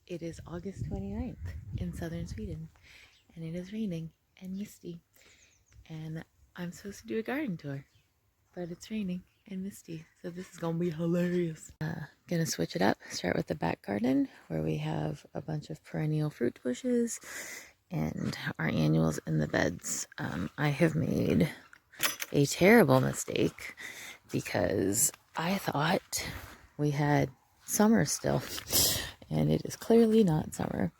It is August 29th in southern Sweden, and it is raining and misty, and I'm supposed to do a garden tour, but it's raining and misty, so this is gonna be hilarious. Gonna switch it up, start with the back garden, where we have a bunch of perennial fruit bushes and our annuals in the beds. I have made a terrible mistake because I thought we had summer still, and it is clearly not summer.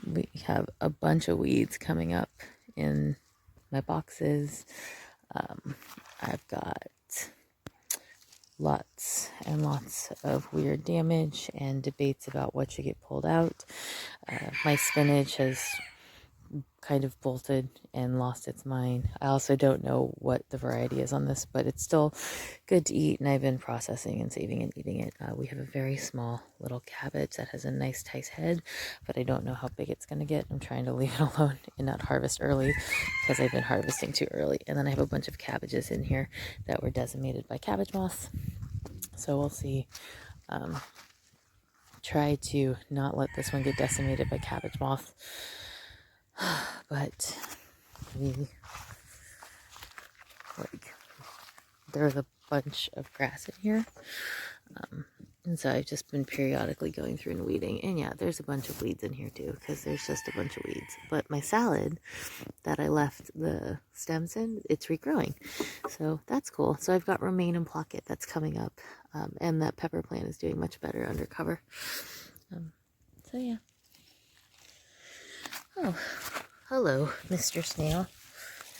We have a bunch of weeds coming up in my boxes. I've got lots and lots of weird damage and debates about what should get pulled out. My spinach has kind of bolted and lost its mind. I also don't know what the variety is on this, but it's still good to eat, and I've been processing and saving and eating it. We have a very small little cabbage that has a nice tight head, but I don't know how big it's going to get. I'm trying to leave it alone and not harvest early because I've been harvesting too early. And then I have a bunch of cabbages in here that were decimated by cabbage moths, so we'll see. Try to not let this one get decimated by cabbage moth. But there's a bunch of grass in here, and so I've just been periodically going through and weeding. And yeah, there's a bunch of weeds in here too, because there's just a bunch of weeds. But my salad that I left the stems in, it's regrowing, so that's cool. So I've got romaine and pocket that's coming up, and that pepper plant is doing much better under cover. So yeah. Oh, hello, Mr. Snail.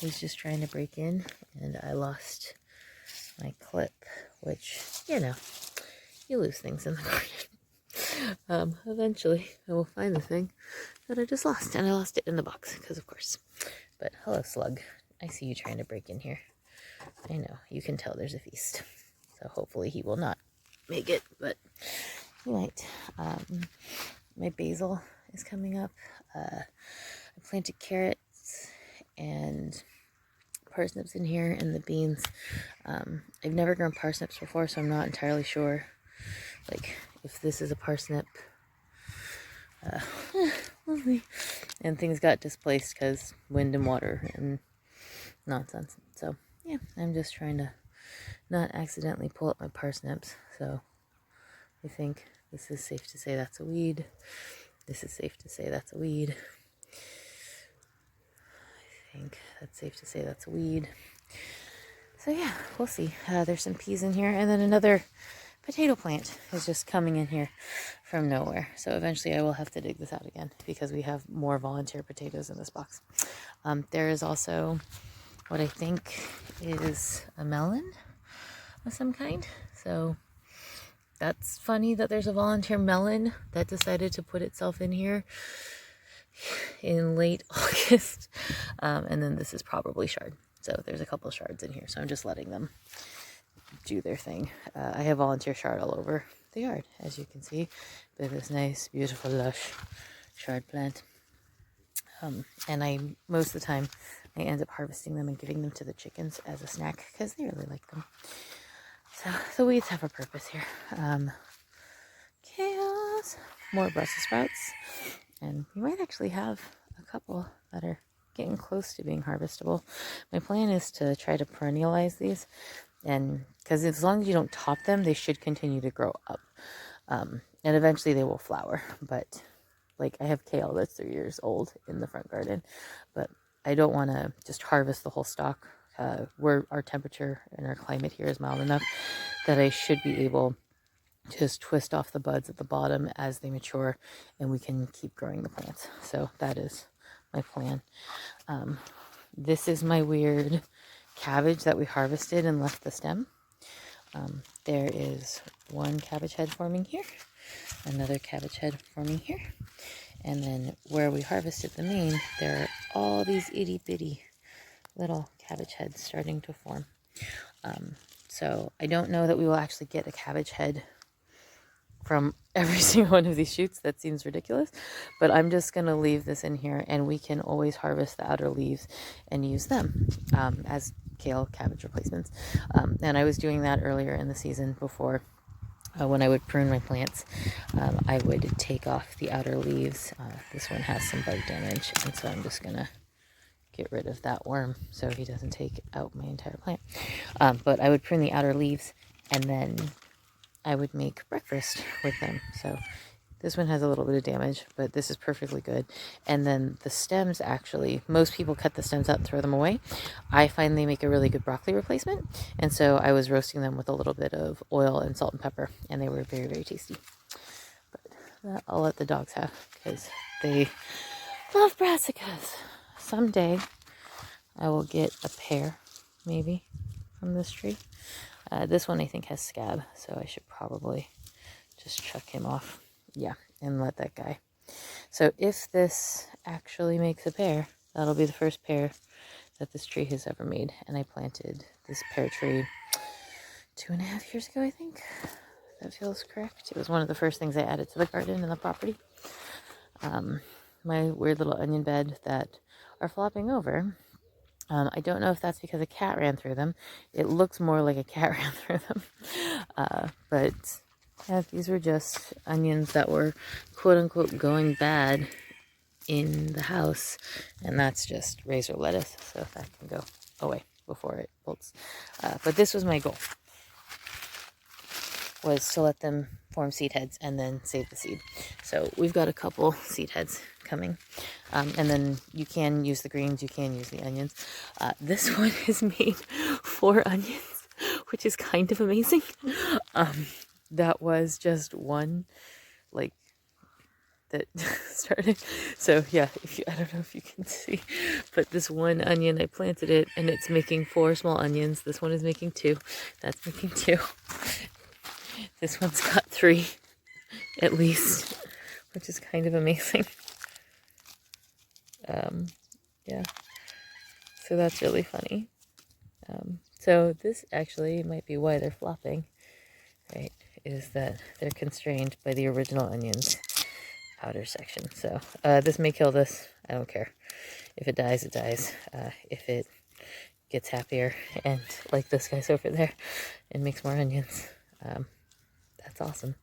I was just trying to break in, and I lost my clip, which, you know, you lose things in the garden. Eventually, I will find the thing that I just lost, and I lost it in the box, because of course. But hello, slug. I see you trying to break in here. I know, you can tell there's a feast, so hopefully he will not make it, but he might. My basil is coming up. I planted carrots and parsnips in here, and the beans. I've never grown parsnips before, so I'm not entirely sure, like, if this is a parsnip. Lovely. And things got displaced because wind and water and nonsense. So yeah, I'm just trying to not accidentally pull up my parsnips. So I think this is safe to say that's a weed. This is safe to say that's a weed. I think that's safe to say that's a weed. So yeah, we'll see. There's some peas in here, and then another potato plant is just coming in here from nowhere. So eventually I will have to dig this out again because we have more volunteer potatoes in this box. There is also what I think is a melon of some kind. So that's funny that there's a volunteer melon that decided to put itself in here in late August. And then this is probably chard. So there's a couple of shards in here. So I'm just letting them do their thing. I have volunteer chard all over the yard, as you can see, with this nice, beautiful, lush chard plant. And most of the time, I end up harvesting them and giving them to the chickens as a snack because they really like them. So the weeds have a purpose here. Chaos. More Brussels sprouts. And we might actually have a couple that are getting close to being harvestable. My plan is to try to perennialize these, and because as long as you don't top them, they should continue to grow up, and eventually they will flower. But like, I have kale that's 3 years old in the front garden, but I don't want to just harvest the whole stalk. Where our temperature and our climate here is mild enough that I should be able to just twist off the buds at the bottom as they mature, and we can keep growing the plants. So that is my plan. This is my weird cabbage that we harvested and left the stem. There is one cabbage head forming here, another cabbage head forming here, and then where we harvested the main, there are all these itty bitty little cabbage heads starting to form. So I don't know that we will actually get a cabbage head from every single one of these shoots. That seems ridiculous, but I'm just going to leave this in here, and we can always harvest the outer leaves and use them as kale cabbage replacements. And I was doing that earlier in the season before when I would prune my plants, I would take off the outer leaves. This one has some bug damage, and so I'm just gonna get rid of that worm so he doesn't take out my entire plant. But I would prune the outer leaves, and then I would make breakfast with them. So this one has a little bit of damage, but this is perfectly good. And then the stems, actually, most people cut the stems out and throw them away. I find they make a really good broccoli replacement. And so I was roasting them with a little bit of oil and salt and pepper, and they were very, very tasty. But that I'll let the dogs have, because they love brassicas. Someday I will get a pear, maybe, from this tree. This one I think has scab, so I should probably just chuck him off. Yeah, and let that guy. So if this actually makes a pear, that'll be the first pear that this tree has ever made. And I planted this pear tree 2.5 years ago, I think. That feels correct. It was one of the first things I added to the garden and the property. My weird little onion bed that are flopping over. I don't know if that's because a cat ran through them. It looks more like a cat ran through them. But yeah, these were just onions that were quote unquote going bad in the house. And that's just razor lettuce. So that can go away before it bolts. But this was my goal, was to let them form seed heads and then save the seed. So we've got a couple seed heads coming. And then you can use the greens, you can use the onions. This one has made 4 onions, which is kind of amazing. That was just one, like, that started. So yeah, I don't know if you can see, but this one onion, I planted it and it's making 4 small onions. This one is making 2. That's making 2. This one's got 3 at least, which is kind of amazing. Yeah, so that's really funny. So this actually might be why they're flopping, right, is that they're constrained by the original onions powder section. So this may kill this. I don't care. If it dies, it dies. If it gets happier and, like this guy's over there, and makes more onions, that's awesome.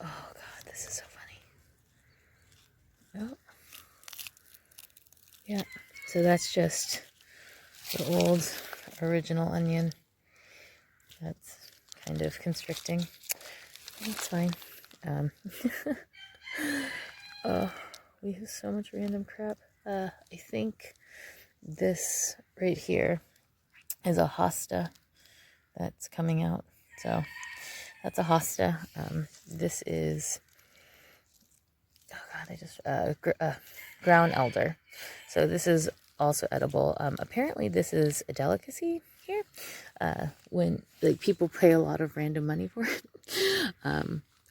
Oh god, this is so funny. Oh. Yeah, so that's just the old original onion. That's kind of constricting. It's fine. Oh, we have so much random crap. I think this right here is a hosta that's coming out. So that's a hosta. This is, oh god, I just ground elder. So this is also edible. Apparently this is a delicacy here. When like people pay a lot of random money for it.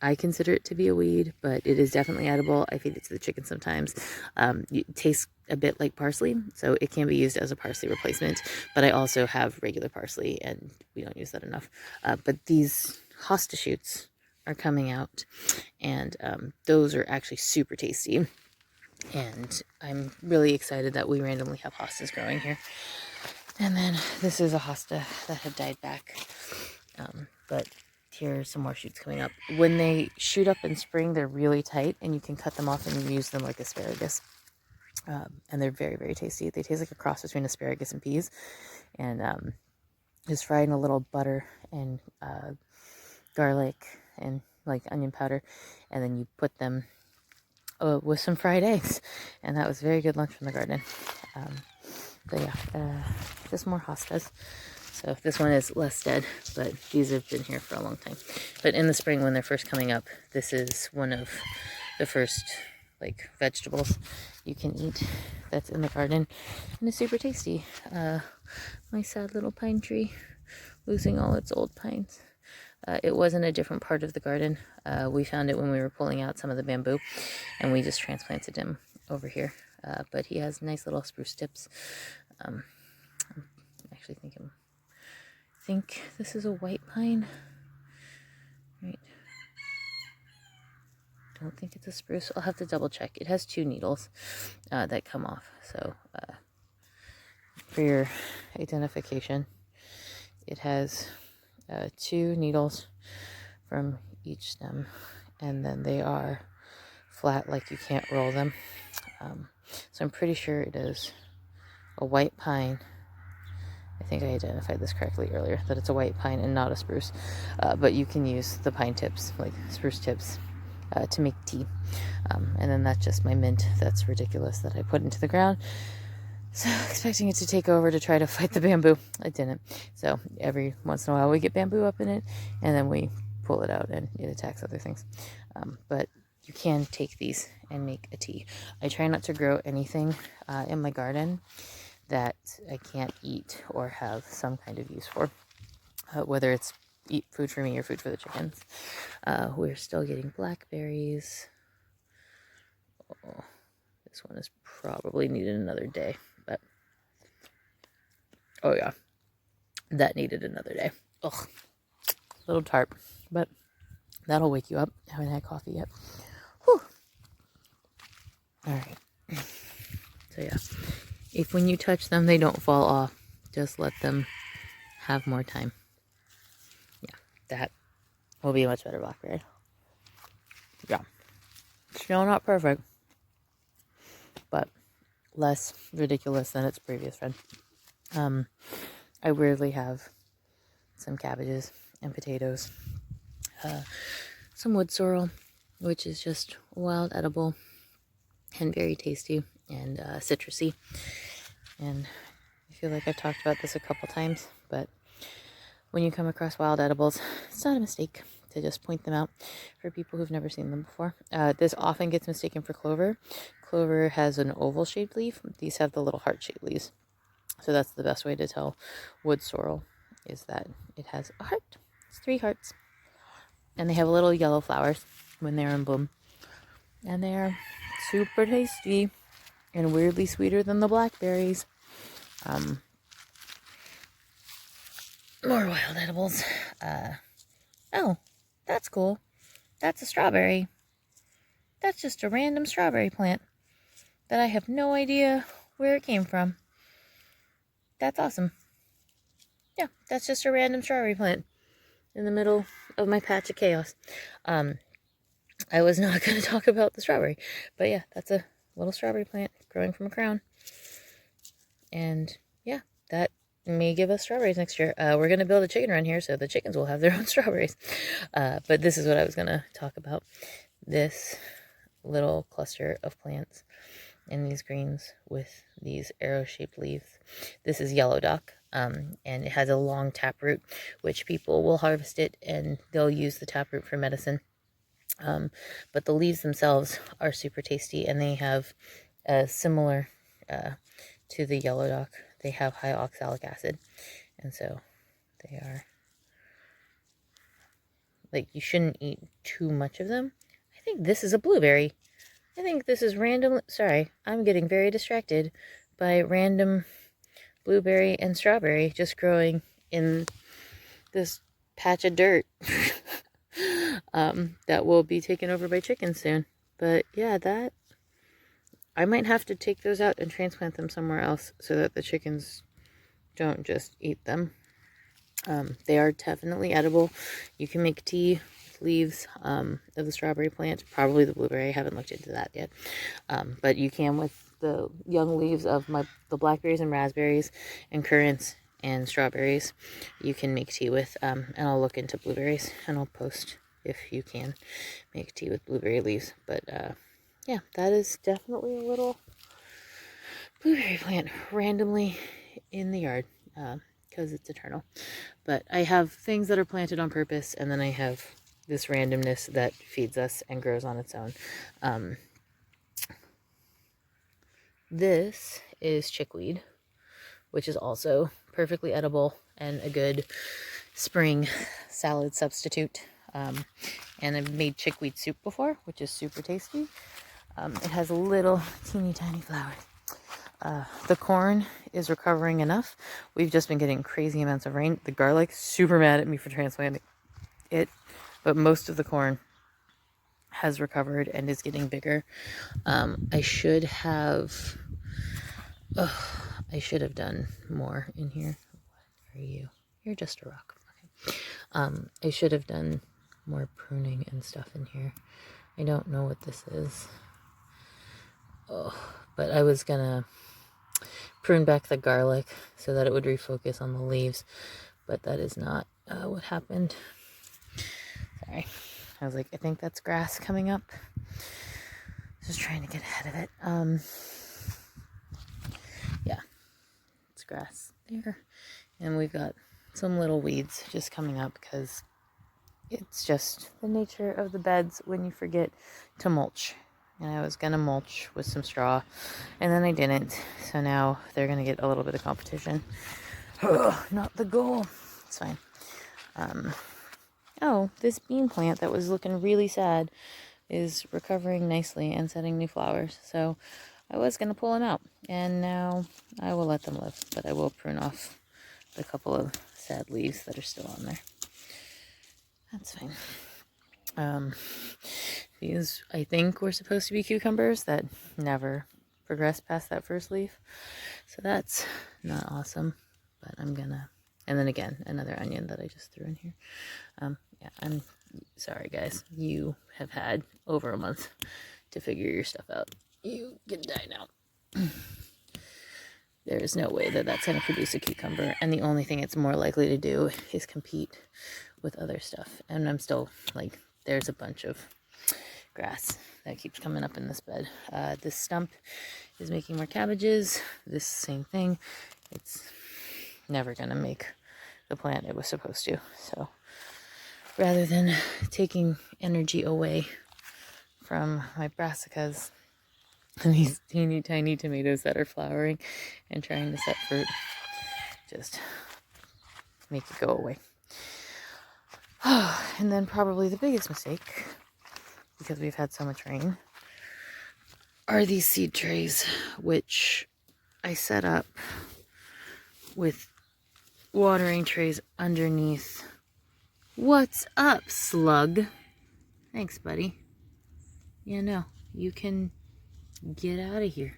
I consider it to be a weed, but it is definitely edible. I feed it to the chicken sometimes. It tastes a bit like parsley, so it can be used as a parsley replacement. But I also have regular parsley, and we don't use that enough. But these hosta shoots are coming out, and those are actually super tasty. And I'm really excited that we randomly have hostas growing here. And then this is a hosta that had died back. But here are some more shoots coming up. When they shoot up in spring, they're really tight, and you can cut them off and use them like asparagus. And they're very, very tasty. They taste like a cross between asparagus and peas. And just fried in a little butter and garlic and like onion powder. And then you put them with some fried eggs, and that was very good lunch from the garden. But yeah, just more hostas. So this one is less dead, but these have been here for a long time. But in the spring, when they're first coming up, this is one of the first like vegetables you can eat that's in the garden, and it's super tasty. My sad little pine tree losing all its old pines. It was in a different part of the garden. We found it when we were pulling out some of the bamboo, and we just transplanted him over here. But he has nice little spruce tips. I'm actually think this is a white pine. Right. Don't think it's a spruce. I'll have to double check. It has 2 needles that come off. So for your identification, it has 2 needles from each stem, and then they are flat, like you can't roll them. So I'm pretty sure it is a white pine. I think I identified this correctly earlier, that it's a white pine and not a spruce. But you can use the pine tips, like spruce tips, to make tea. And then that's just my mint that's ridiculous that I put into the ground. So expecting it to take over to try to fight the bamboo. It didn't. So every once in a while we get bamboo up in it, and then we pull it out and it attacks other things. But you can take these and make a tea. I try not to grow anything in my garden that I can't eat or have some kind of use for, whether it's eat food for me or food for the chickens. We're still getting blackberries. Oh, this one is probably needed another day, but oh yeah, that needed another day. Ugh, little tart, but that'll wake you up. I haven't had coffee yet. Whew. All right. So yeah, if when you touch them they don't fall off, just let them have more time. Yeah, that will be a much better blackberry. Yeah, still not perfect, but less ridiculous than its previous friend. I weirdly have some cabbages and potatoes, some wood sorrel, which is just wild edible and very tasty and citrusy. And I feel like I've talked about this a couple times, but when you come across wild edibles, it's not a mistake to just point them out for people who've never seen them before. This often gets mistaken for clover. Clover has an oval-shaped leaf. These have the little heart-shaped leaves. So that's the best way to tell wood sorrel, is that it has a heart. It's 3 hearts. And they have little yellow flowers when they're in bloom. And they are super tasty and weirdly sweeter than the blackberries. More wild edibles. Oh, that's cool. That's a strawberry. That's just a random strawberry plant that I have no idea where it came from. That's awesome. Yeah, that's just a random strawberry plant in the middle of my patch of chaos. I was not going to talk about the strawberry, but yeah, that's a little strawberry plant growing from a crown. And yeah, that may give us strawberries next year. We're going to build a chicken run here, so the chickens will have their own strawberries. But this is what I was going to talk about. This little cluster of plants in these greens with these arrow-shaped leaves. This is yellow dock, and it has a long taproot, which people will harvest it and they'll use the taproot for medicine. But the leaves themselves are super tasty, and they have similar to the yellow dock. They have high oxalic acid, and so they are like, you shouldn't eat too much of them. I think this is a blueberry. I think this is random. Sorry, I'm getting very distracted by random blueberry and strawberry just growing in this patch of dirt that will be taken over by chickens soon. But yeah, that I might have to take those out and transplant them somewhere else so that the chickens don't just eat them. They are definitely edible. You can make tea with leaves of the strawberry plant, probably the blueberry. I haven't looked into that yet. But you can with the young leaves of the blackberries and raspberries and currants and strawberries. You can make tea with, and I'll look into blueberries and I'll post if you can make tea with blueberry leaves. But yeah, that is definitely a little blueberry plant randomly in the yard. Because it's eternal. But I have things that are planted on purpose, and then I have this randomness that feeds us and grows on its own. This is chickweed, which is also perfectly edible and a good spring salad substitute. And I've made chickweed soup before, which is super tasty. It has little teeny tiny flowers. The corn is recovering enough. We've just been getting crazy amounts of rain. The garlic, super mad at me for transplanting it, but most of the corn has recovered and is getting bigger. I should have done more in here. What are you? You're just a rock. Okay. I should have done more pruning and stuff in here. I don't know what this is. Oh, but I was gonna prune back the garlic so that it would refocus on the leaves, but that is not what happened. Sorry. I was like, I think that's grass coming up. Just trying to get ahead of it. Yeah, it's grass there. And we've got some little weeds just coming up because it's just the nature of the beds when you forget to mulch. And I was gonna mulch with some straw, and then I didn't. So now they're gonna get a little bit of competition. Ugh, not the goal. It's fine. Oh, this bean plant that was looking really sad is recovering nicely and setting new flowers. So I was gonna pull them out, and now I will let them live. But I will prune off the couple of sad leaves that are still on there. That's fine. These, I think, were supposed to be cucumbers that never progressed past that first leaf. So that's not awesome, but I'm gonna, and then again, another onion that I just threw in here. Yeah, I'm sorry, guys. You have had over a month to figure your stuff out. You can die now. There is no way that that's going to produce a cucumber, and the only thing it's more likely to do is compete with other stuff. And I'm still, like, there's a bunch of grass that keeps coming up in this bed. This stump is making more cabbages. This same thing. It's never going to make the plant it was supposed to. So rather than taking energy away from my brassicas and these teeny tiny tomatoes that are flowering and trying to set fruit, just make it go away. And then probably the biggest mistake, because we've had so much rain, are these seed trays, which I set up with watering trays underneath. What's up, slug? Thanks, buddy. Yeah, no, you can get out of here.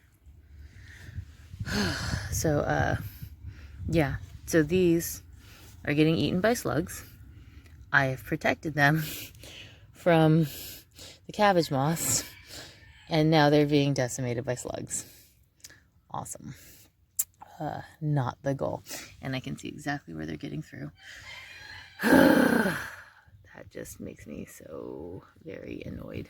So, yeah, so these are getting eaten by slugs. I have protected them from the cabbage moths, and now they're being decimated by slugs. Awesome. Not the goal. And I can see exactly where they're getting through. That just makes me so very annoyed,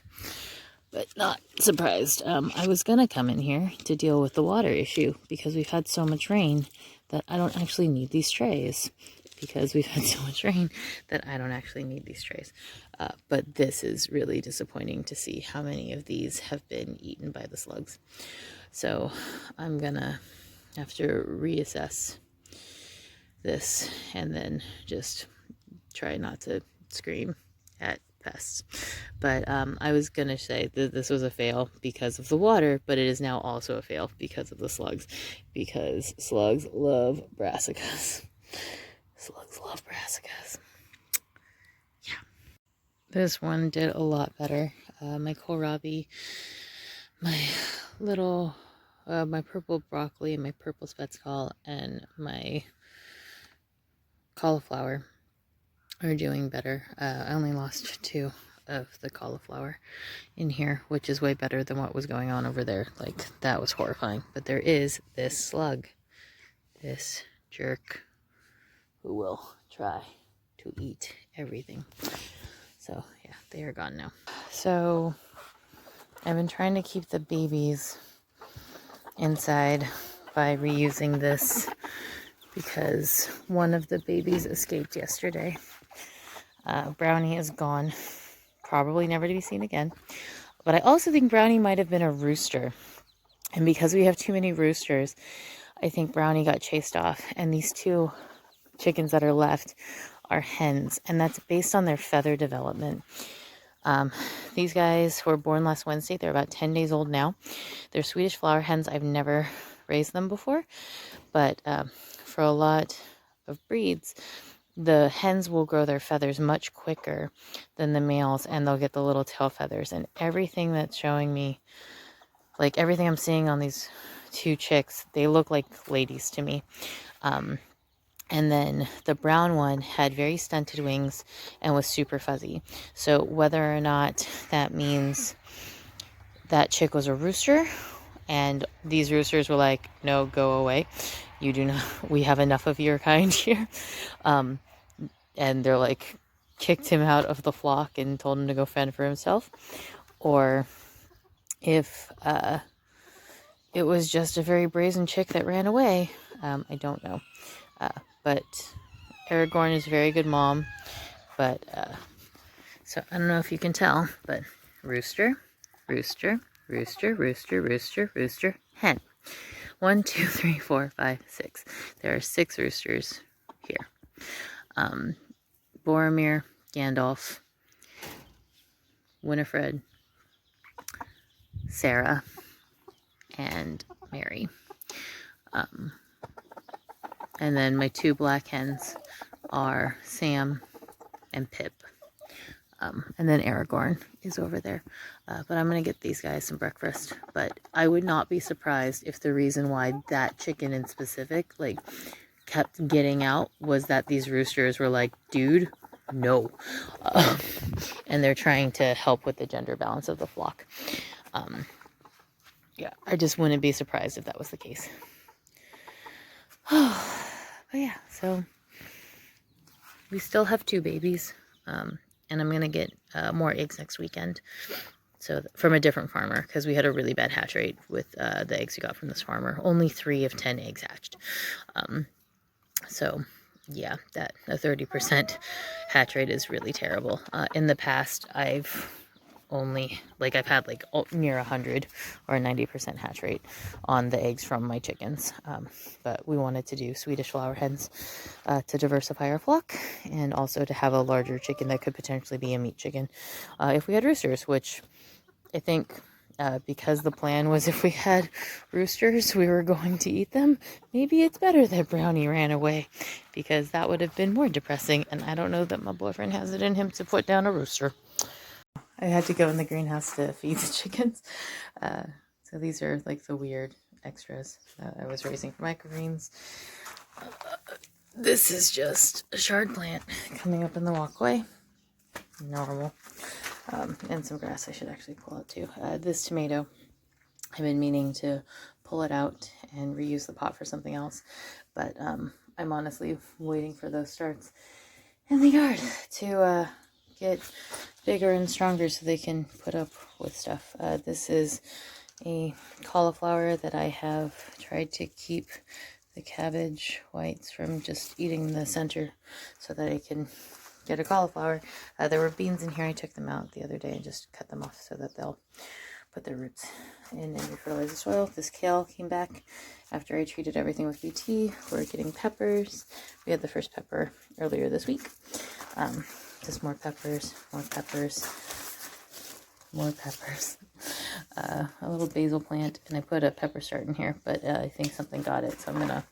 but not surprised. I was gonna come in here to deal with the water issue because we've had so much rain that I don't actually need these trays. Because we've had so much rain that I don't actually need these trays. But this is really disappointing to see how many of these have been eaten by the slugs. So I'm gonna have to reassess this and then just try not to scream at pests. But I was gonna say that this was a fail because of the water, but it is now also a fail because of the slugs. Because slugs love brassicas. Slugs love brassicas. Yeah. This one did a lot better. My kohlrabi, my little, my purple broccoli, my purple spätzle, and my cauliflower are doing better. I only lost 2 of the cauliflower in here, which is way better than what was going on over there. Like, that was horrifying. But there is this slug, this jerk, who will try to eat everything. So yeah, they are gone now. So I've been trying to keep the babies inside by reusing this because one of the babies escaped yesterday. Brownie is gone, probably never to be seen again. But I also think Brownie might have been a rooster. And because we have too many roosters, I think Brownie got chased off. And these 2 chickens that are left are hens, and that's based on their feather development. These guys were born last Wednesday. They're about 10 days old now. They're Swedish flower hens. I've never raised them before, but for a lot of breeds, the hens will grow their feathers much quicker than the males, and they'll get the little tail feathers. And everything that's showing me, like everything I'm seeing on these 2 chicks, they look like ladies to me. And then the brown one had very stunted wings and was super fuzzy. So whether or not that means that chick was a rooster and these roosters were like, no, go away. You do not, we have enough of your kind here. And they're like, kicked him out of the flock and told him to go fend for himself. Or if it was just a very brazen chick that ran away. I don't know. But Aragorn is a very good mom. But, so I don't know if you can tell, but rooster, rooster, rooster, rooster, rooster, rooster, hen. 1, 2, 3, 4, 5, 6. There are 6 roosters here. Boromir, Gandalf, Winifred, Sarah, and Mary. And then my 2 black hens are Sam and Pip. And then Aragorn is over there. But I'm going to get these guys some breakfast. But I would not be surprised if the reason why that chicken in specific, like, kept getting out was that these roosters were like, dude, no. And they're trying to help with the gender balance of the flock. Yeah, I just wouldn't be surprised if that was the case. But yeah, so we still have 2 babies. And I'm going to get more eggs next weekend. So from a different farmer, because we had a really bad hatch rate with the eggs we got from this farmer. Only 3 of 10 eggs hatched. So yeah, that a 30% hatch rate is really terrible. In the past, I've had like near 100 or a 90% hatch rate on the eggs from my chickens. But we wanted to do Swedish flower hens to diversify our flock and also to have a larger chicken that could potentially be a meat chicken if we had roosters, which I think because the plan was if we had roosters, we were going to eat them. Maybe it's better that Brownie ran away because that would have been more depressing. And I don't know that my boyfriend has it in him to put down a rooster. I had to go in the greenhouse to feed the chickens. So these are like the weird extras that I was raising for microgreens. This is just a chard plant coming up in the walkway. Normal. And some grass I should actually pull out too. This tomato, I've been meaning to pull it out and reuse the pot for something else. But I'm honestly waiting for those starts in the yard to get bigger and stronger so they can put up with stuff. This is a cauliflower that I have tried to keep the cabbage whites from just eating the center so that I can get a cauliflower. There were beans in here. I took them out the other day and just cut them off so that they'll put their roots in and refertilize the soil. This kale came back after I treated everything with BT. We're getting peppers. We had the first pepper earlier this week. Just more peppers, more peppers, more peppers. A little basil plant, and I put a pepper start in here, but I think something got it, so I'm gonna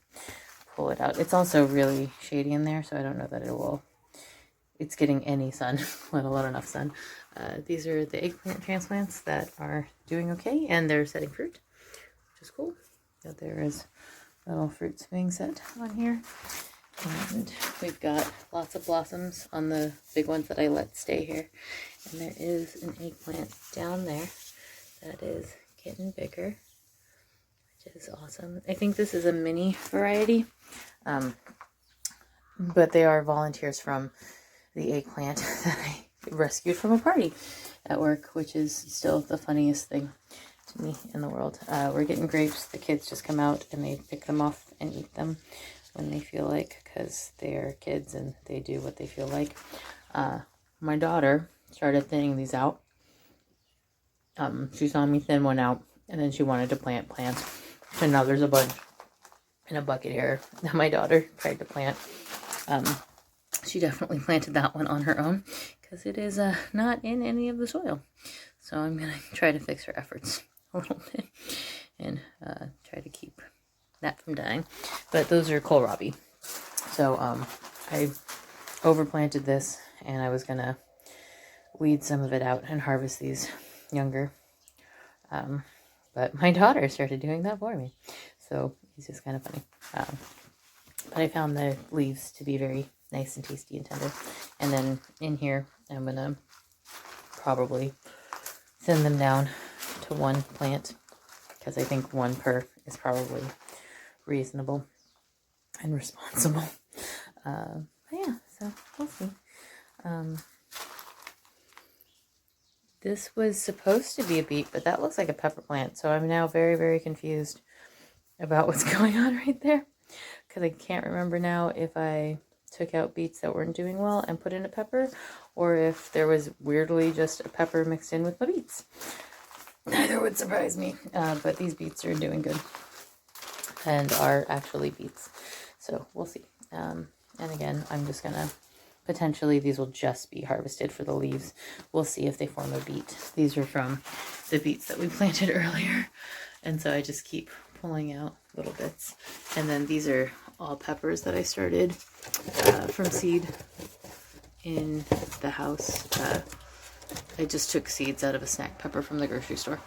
pull it out. It's also really shady in there, so I don't know that it's getting any sun, let alone enough sun. These are the eggplant transplants that are doing okay, and they're setting fruit, which is cool. So there is little fruits being set on here. And we've got lots of blossoms on the big ones that I let stay here. And there is an eggplant down there that is getting bigger, which is awesome. I think this is a mini variety, but they are volunteers from the eggplant that I rescued from a party at work, which is still the funniest thing to me in the world. We're getting grapes. The kids just come out and they pick them off and eat them when they feel like, because they're kids and they do what they feel like. My daughter started thinning these out. She saw me thin one out, and then she wanted to plant plants. So now there's a bunch in a bucket here that my daughter tried to plant. She definitely planted that one on her own because it is not in any of the soil. So I'm going to try to fix her efforts a little bit and try to keep that from dying. But those are kohlrabi. So I overplanted this, and I was going to weed some of it out and harvest these younger. But my daughter started doing that for me. So it's just kind of funny. But I found the leaves to be very nice and tasty and tender. And then in here, I'm going to probably thin them down to one plant, because I think one per is probably reasonable and responsible. But yeah, so we'll see. This was supposed to be a beet, but that looks like a pepper plant. So I'm now very, very confused about what's going on right there, because I can't remember now if I took out beets that weren't doing well and put in a pepper, or if there was weirdly just a pepper mixed in with my beets. Neither would surprise me, but these beets are doing good and are actually beets. So we'll see. And again, I'm just gonna potentially, these will just be harvested for the leaves. We'll see if they form a beet. These are from the beets that we planted earlier. And so I just keep pulling out little bits. And then these are all peppers that I started from seed in the house. I just took seeds out of a snack pepper from the grocery store.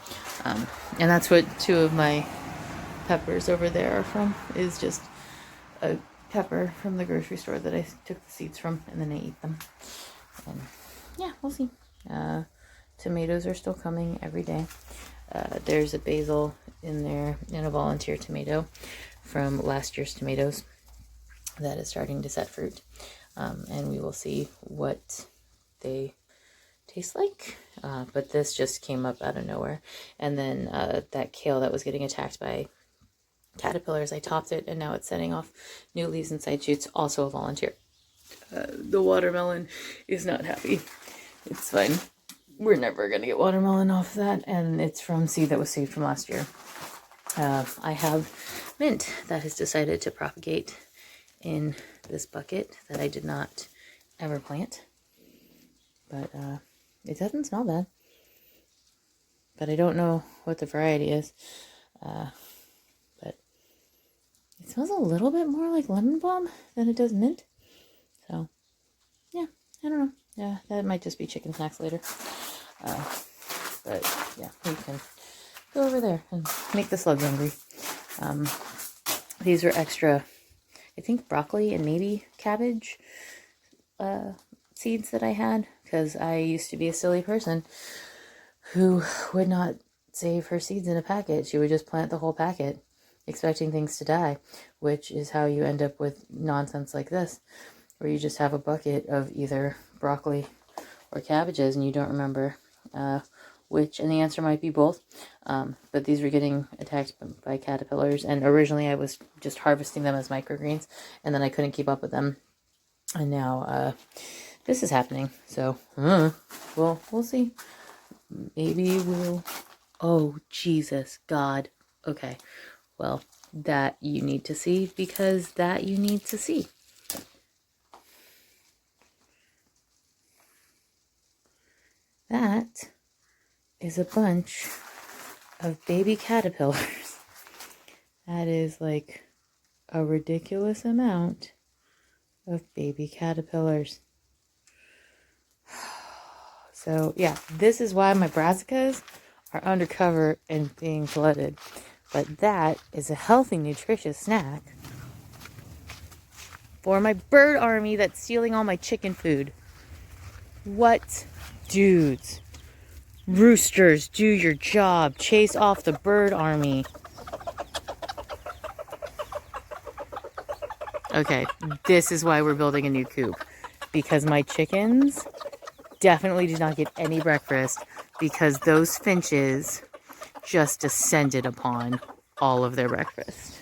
And that's what two of my peppers over there are from, is just a pepper from the grocery store that I took the seeds from, and then I eat them. And yeah, we'll see. Tomatoes are still coming every day. There's a basil in there and a volunteer tomato from last year's tomatoes that is starting to set fruit. And we will see what they taste like. But this just came up out of nowhere. And then that kale that was getting attacked by caterpillars, I topped it, and now it's setting off new leaves and side shoots. Also a volunteer. The watermelon is not happy. It's fine. We're never going to get watermelon off that, and it's from seed that was saved from last year. I have mint that has decided to propagate in this bucket that I did not ever plant. But it doesn't smell bad. But I don't know what the variety is. But it smells a little bit more like lemon balm than it does mint. So, yeah, I don't know. Yeah, that might just be chicken snacks later. But, yeah, we can go over there and make the slugs hungry. These are extra, I think, broccoli and maybe cabbage seeds that I had, because I used to be a silly person who would not save her seeds in a packet. She would just plant the whole packet, expecting things to die, which is how you end up with nonsense like this, where you just have a bucket of either broccoli or cabbages and you don't remember which, and the answer might be both. But these were getting attacked by caterpillars, and originally I was just harvesting them as microgreens, and then I couldn't keep up with them, and now this is happening. So we'll see. Maybe we'll, oh Jesus God. Okay, well, that you need to see, because that you need to see. That is a bunch of baby caterpillars. That is like a ridiculous amount of baby caterpillars. So yeah, this is why my brassicas are undercover and being flooded. But that is a healthy, nutritious snack for my bird army that's stealing all my chicken food. What? Dudes. Roosters, do your job. Chase off the bird army. Okay, this is why we're building a new coop. Because my chickens definitely did not get any breakfast, because those finches just descended upon all of their breakfast.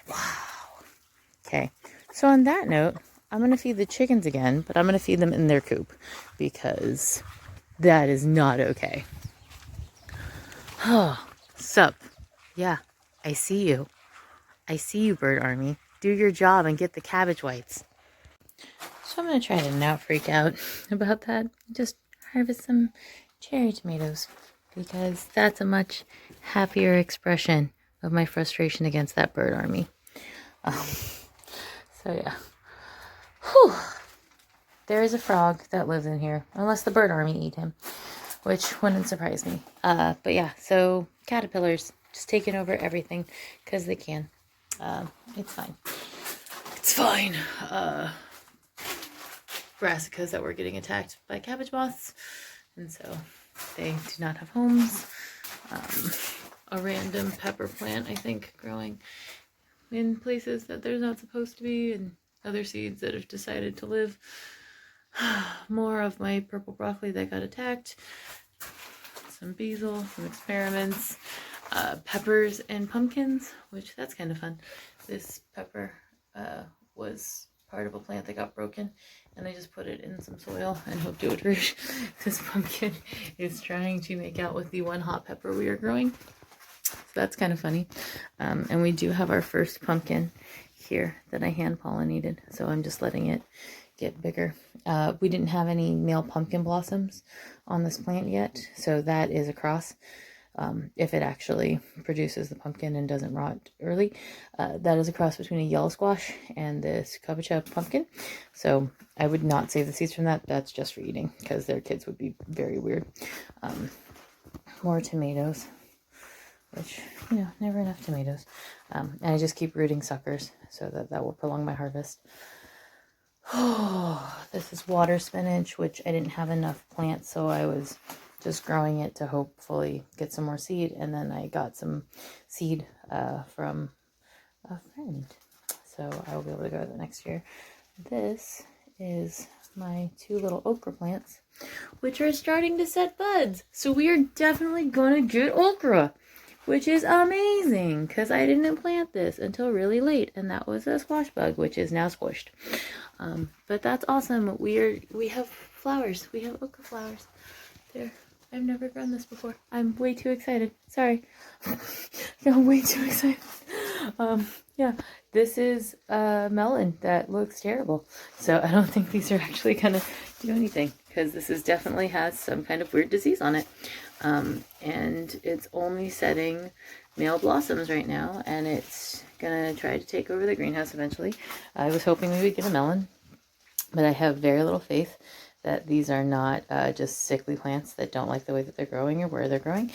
Wow. Okay, so on that note, I'm going to feed the chickens again, but I'm going to feed them in their coop, because that is not okay. Oh, sup? Yeah, I see you. I see you, bird army. Do your job and get the cabbage whites. So I'm going to try to not freak out about that. Just harvest some cherry tomatoes, because that's a much happier expression of my frustration against that bird army. So yeah. Whew. There is a frog that lives in here, unless the bird army eat him, which wouldn't surprise me. But yeah, so caterpillars, just taking over everything because they can. It's fine. It's fine. Brassicas that were getting attacked by cabbage moths, and so they do not have homes. A random pepper plant, I think, growing in places that they're not supposed to be, and other seeds that have decided to live. More of my purple broccoli that got attacked. Some basil, some experiments, peppers and pumpkins, which that's kind of fun. This pepper was part of a plant that got broken, and I just put it in some soil and hoped it would root. This pumpkin is trying to make out with the one hot pepper we are growing. So that's kind of funny. And we do have our first pumpkin here that I hand pollinated, so I'm just letting it get bigger. We didn't have any male pumpkin blossoms on this plant yet, so that is a cross. If it actually produces the pumpkin and doesn't rot early, that is a cross between a yellow squash and this kabocha pumpkin. So I would not save the seeds from that. That's just for eating, because their kids would be very weird. More tomatoes, which, you know, never enough tomatoes. And I just keep rooting suckers so that will prolong my harvest. Oh, this is water spinach, which I didn't have enough plants, so I was just growing it to hopefully get some more seed. And then I got some seed from a friend, so I will be able to go to the next year. This is my 2 little okra plants, which are starting to set buds. So we are definitely gonna get okra, which is amazing, because I didn't plant this until really late, and that was a squash bug, which is now squished. But that's awesome. We have flowers. We have okra flowers. There. I've never grown this before. I'm way too excited. Sorry. I'm way too excited. Yeah, this is a melon that looks terrible. So I don't think these are actually gonna do anything, because this is definitely has some kind of weird disease on it. And it's only setting male blossoms right now, and it's gonna try to take over the greenhouse eventually. I was hoping we would get a melon, but I have very little faith that these are not just sickly plants that don't like the way that they're growing or where they're growing.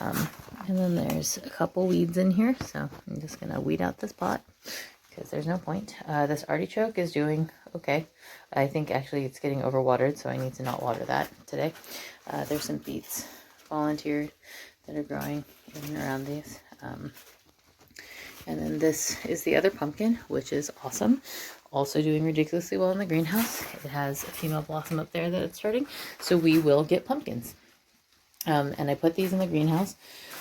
And then there's a couple weeds in here, so I'm just gonna weed out this pot because there's no point. This artichoke is doing okay. I think actually it's getting overwatered, so I need to not water that today. There's some beets volunteered that are growing in and around these. And then this is the other pumpkin, which is awesome. Also doing ridiculously well in the greenhouse. It has a female blossom up there that it's starting, so we will get pumpkins. And I put these in the greenhouse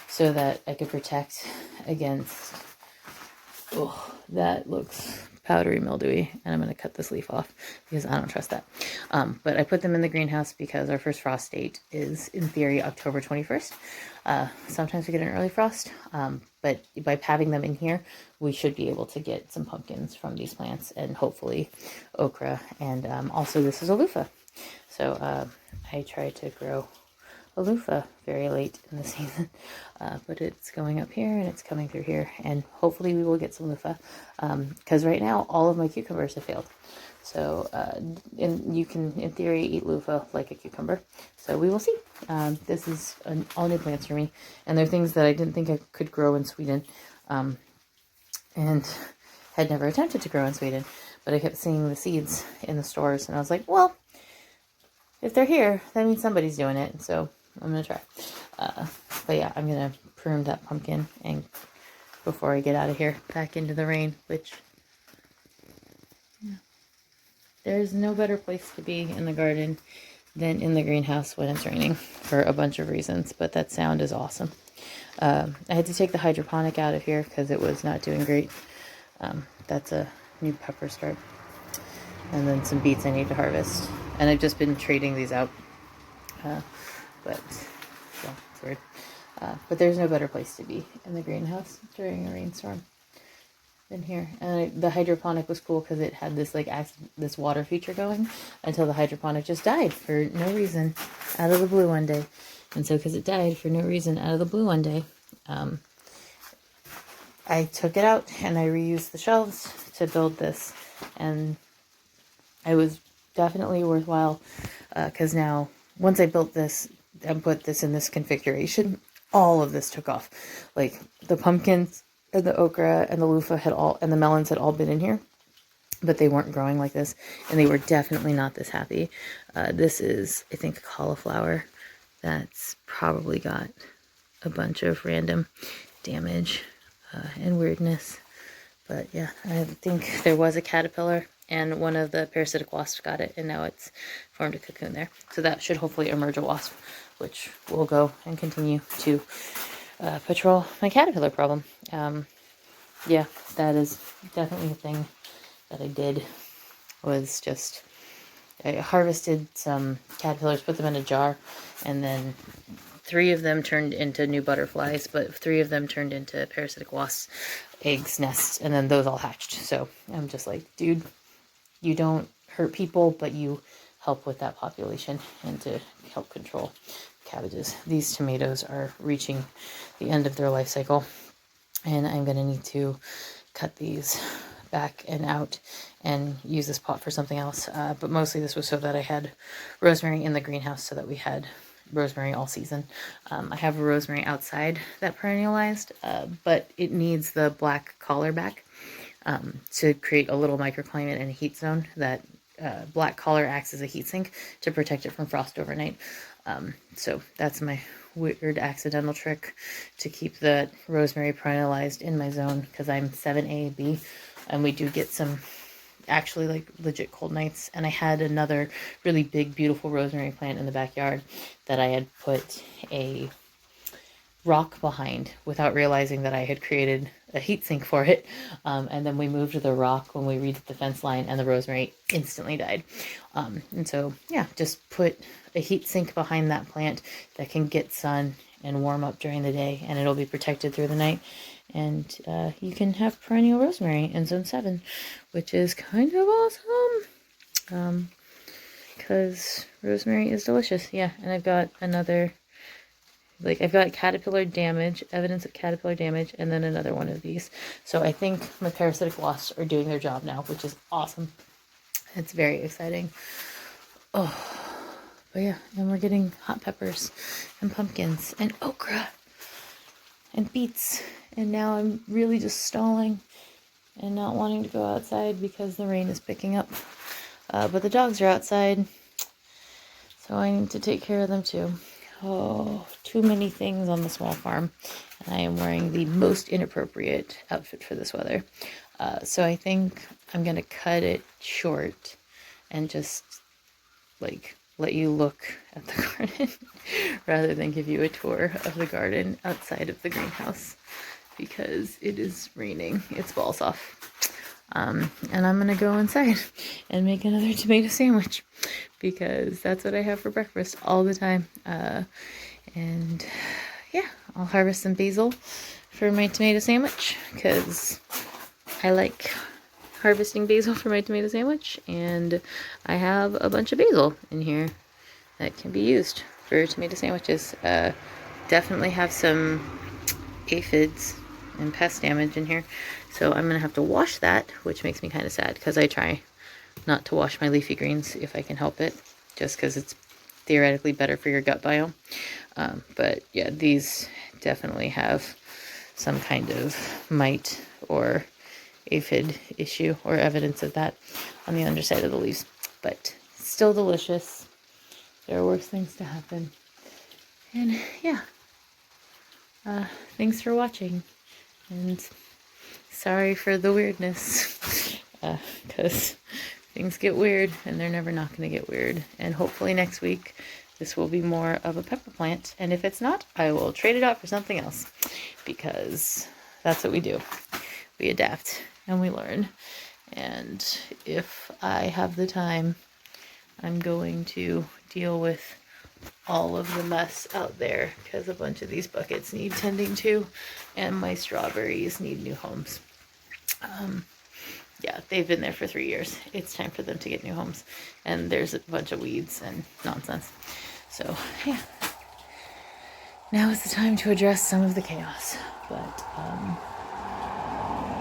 so that I could protect against, oh, that looks powdery mildewy, and I'm going to cut this leaf off because I don't trust that. But I put them in the greenhouse because our first frost date is, in theory, October 21st. Sometimes we get an early frost, but by having them in here, we should be able to get some pumpkins from these plants, and hopefully okra, and also this is a loofah. So I tried to grow a loofah very late in the season, but it's going up here and it's coming through here, and hopefully we will get some loofah, because right now all of my cucumbers have failed. So and you can in theory eat loofah like a cucumber, so we will see. This is all new plants for me, and they're things that I didn't think I could grow in Sweden, and had never attempted to grow in Sweden, but I kept seeing the seeds in the stores, and I was like, well, if they're here, that means somebody's doing it, so I'm going to try. But yeah, I'm going to prune that pumpkin and before I get out of here back into the rain, which, yeah, there's no better place to be in the garden than in the greenhouse when it's raining for a bunch of reasons, but that sound is awesome. I had to take the hydroponic out of here because it was not doing great. That's a new pepper start. And then some beets I need to harvest. And I've just been trading these out. But, well, it's weird. But there's no better place to be in the greenhouse during a rainstorm than here. And the hydroponic was cool because it had this like this water feature going until the hydroponic just died for no reason out of the blue one day. And so because it died for no reason out of the blue one day, I took it out and I reused the shelves to build this. And it was definitely worthwhile because now once I built this and put this in this configuration, all of this took off. Like the pumpkins and the okra and the loofah and the melons had all been in here, but they weren't growing like this, and they were definitely not this happy. This is, I think, cauliflower that's probably got a bunch of random damage and weirdness. But yeah, I think there was a caterpillar, and one of the parasitic wasps got it, and now it's formed a cocoon there. So that should hopefully emerge a wasp, which will go and continue to patrol my caterpillar problem. Yeah, that is definitely a thing that I did, was just I harvested some caterpillars, put them in a jar, and then 3 of them turned into new butterflies, but 3 of them turned into parasitic wasps, eggs, nests, and then those all hatched. So I'm just like, dude, you don't hurt people, but you help with that population and to help control cabbages. These tomatoes are reaching the end of their life cycle, and I'm going to need to cut these back and out and use this pot for something else. But mostly this was so that I had rosemary in the greenhouse, so that we had rosemary all season. I have a rosemary outside that perennialized, but it needs the black collar back to create a little microclimate and a heat zone. That black collar acts as a heat sink to protect it from frost overnight. So that's my weird accidental trick to keep the rosemary perennialized in my zone, because I'm 7A/B, and we do get some actually like legit cold nights. And I had another really big beautiful rosemary plant in the backyard that I had put a rock behind without realizing that I had created a heat sink for it. And then we moved the rock when we redid the fence line, and the rosemary instantly died. And so, yeah, just put a heat sink behind that plant that can get sun and warm up during the day, and it'll be protected through the night. And you can have perennial rosemary in zone 7, which is kind of awesome. Because rosemary is delicious. Yeah, and I've got another, like, I've got caterpillar damage, evidence of caterpillar damage, and then another one of these. So I think my parasitic wasps are doing their job now, which is awesome. It's very exciting. Oh, but yeah, and we're getting hot peppers and pumpkins and okra and beets. And now I'm really just stalling and not wanting to go outside because the rain is picking up. But the dogs are outside, so I need to take care of them too. Oh, too many things on the small farm. And I am wearing the most inappropriate outfit for this weather. So I think I'm going to cut it short and just, like, let you look at the garden rather than give you a tour of the garden outside of the greenhouse, because it is raining its balls off. And I'm gonna go inside and make another tomato sandwich, because that's what I have for breakfast all the time. And yeah, I'll harvest some basil for my tomato sandwich, because I like harvesting basil for my tomato sandwich, and I have a bunch of basil in here that can be used for tomato sandwiches. Definitely have some aphids and pest damage in here, so I'm gonna have to wash that, which makes me kind of sad, because I try not to wash my leafy greens if I can help it, just because it's theoretically better for your gut biome. But yeah, these definitely have some kind of mite or aphid issue or evidence of that on the underside of the leaves. But still delicious. There are worse things to happen. And yeah, thanks for watching, and sorry for the weirdness, because things get weird, and they're never not going to get weird. And hopefully next week this will be more of a pepper plant, and if it's not, I will trade it out for something else, because that's what we do. We adapt and we learn. And if I have the time, I'm going to deal with all of the mess out there, because a bunch of these buckets need tending to, and my strawberries need new homes. Yeah, they've been there for 3 years. It's time for them to get new homes, and there's a bunch of weeds and nonsense. So yeah, now is the time to address some of the chaos. But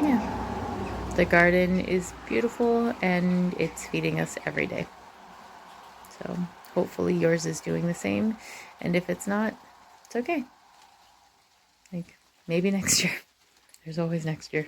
yeah, the garden is beautiful, and it's feeding us every day. So hopefully yours is doing the same, and if it's not, it's okay. maybe next year. There's always next year.